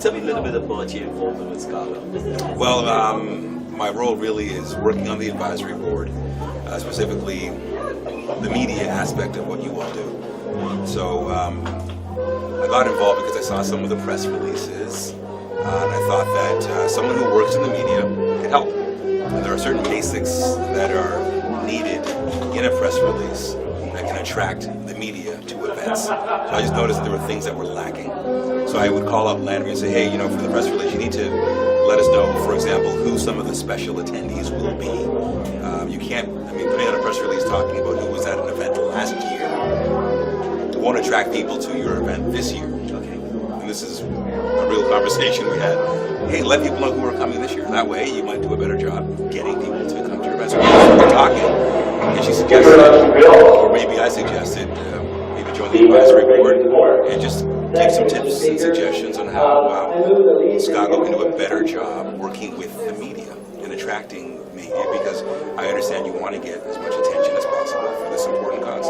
tell me a little bit about your involvement with Scala. Well, my role really is working on the advisory board, specifically the media aspect of what you all do. So I got involved because I saw some of the press releases, and I thought that someone who works in the media could help. And there are certain basics that are needed in a press release that can attract the media to events. So I just noticed that there were things that were lacking. So I would call up Landry and say, hey, you know, for the press release, you need to let us know, for example, who some of the special attendees will be. You can't, putting out a press release talking about who was at an event last year won't attract people to your event this year. Okay. And this is a real conversation we had. Hey, let people know who are coming this year. That way, you might do a better job getting people to come to your events. So we were talking, and she suggested, or maybe I suggested, maybe join the advisory board and just give some tips and suggestions on how Chicago can do a better job working with the media and attracting media, because I understand you want to get as much attention as possible for this important cause.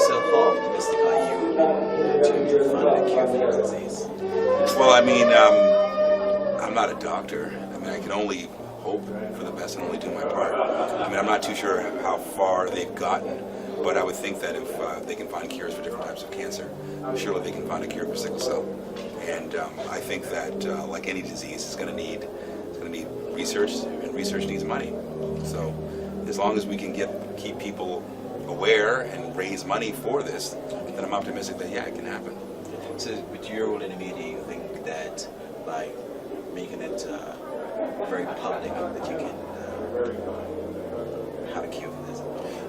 So how optimistic are you to find a cure for this disease? Well, I'm not a doctor. I can only hope for the best and only do my part. I'm not too sure how far they've gotten, but I would think that if they can find cures for different types of cancer, surely they can find a cure for sickle cell. And I think that, like any disease, it's going to need research, and research needs money. So as long as we can keep people aware and raise money for this, then I'm optimistic that, yeah, it can happen. So with your role in the media, you think that by making it very public that you can have a cure for this?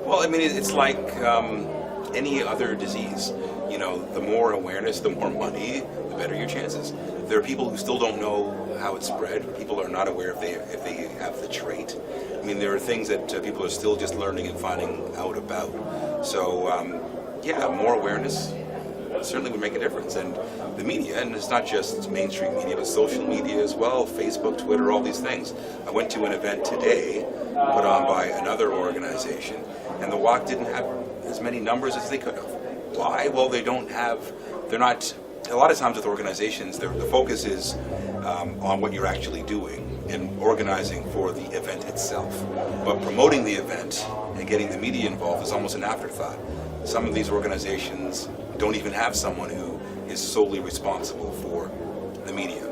Well, it's like any other disease. You know, the more awareness, the more money, the better your chances. There are people who still don't know how it's spread. People are not aware if they have the trait. There are things that people are still just learning and finding out about. So, yeah, more awareness certainly would make a difference. And the media, and it's not just mainstream media, but social media as well, Facebook, Twitter, all these things. I went to an event today put on by another organization, and the walk didn't have as many numbers as they could have. Why? Well, they're not, a lot of times with organizations, the focus is on what you're actually doing and organizing for the event itself. But promoting the event and getting the media involved is almost an afterthought. Some of these organizations don't even have someone who is solely responsible for the media.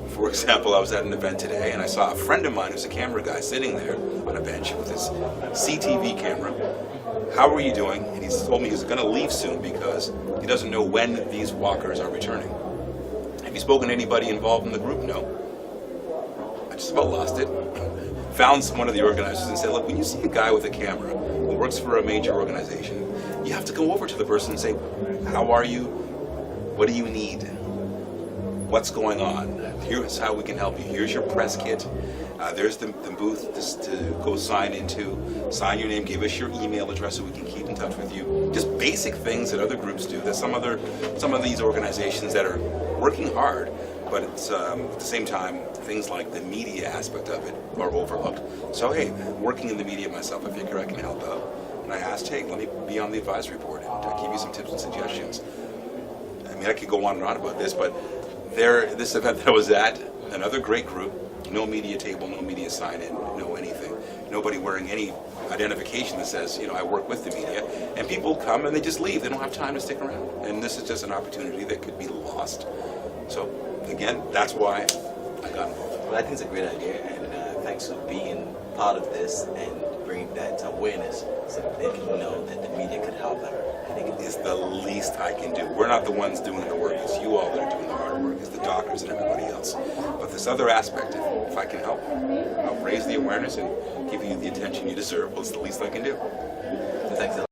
For example, I was at an event today and I saw a friend of mine who's a camera guy sitting there on a bench with his CTV camera. How are you doing? And he told me he's going to leave soon because he doesn't know when these walkers are returning. Have you spoken to anybody involved in the group? No. I just about lost it. Found one of the organizers and said, look, when you see a guy with a camera who works for a major organization, you have to go over to the person and say, how are you? What do you need? What's going on? Here's how we can help you. Here's your press kit. There's the booth just to go sign into. Sign your name, give us your email address so we can keep in touch with you. Just basic things that other groups do. There's some of these organizations that are working hard, but it's, at the same time, things like the media aspect of it are overlooked. So hey, working in the media myself, I figure I can help out. And I asked, hey, let me be on the advisory board and give you some tips and suggestions. I could go on and on about this, but this event that I was at, another great group, no media table, no media sign-in, no anything. Nobody wearing any identification that says, I work with the media. And people come and they just leave. They don't have time to stick around. And this is just an opportunity that could be lost. So, again, that's why I got involved. Well, I think it's a great idea, and thanks for being part of this and bringing that awareness so that they can know that the media could help them. It's the least I can do. We're not the ones doing the work. It's you all that are doing the hard work. It's the doctors and everybody else. But this other aspect, if I can help raise the awareness and give you the attention you deserve, well, it's the least I can do. So thanks a lot.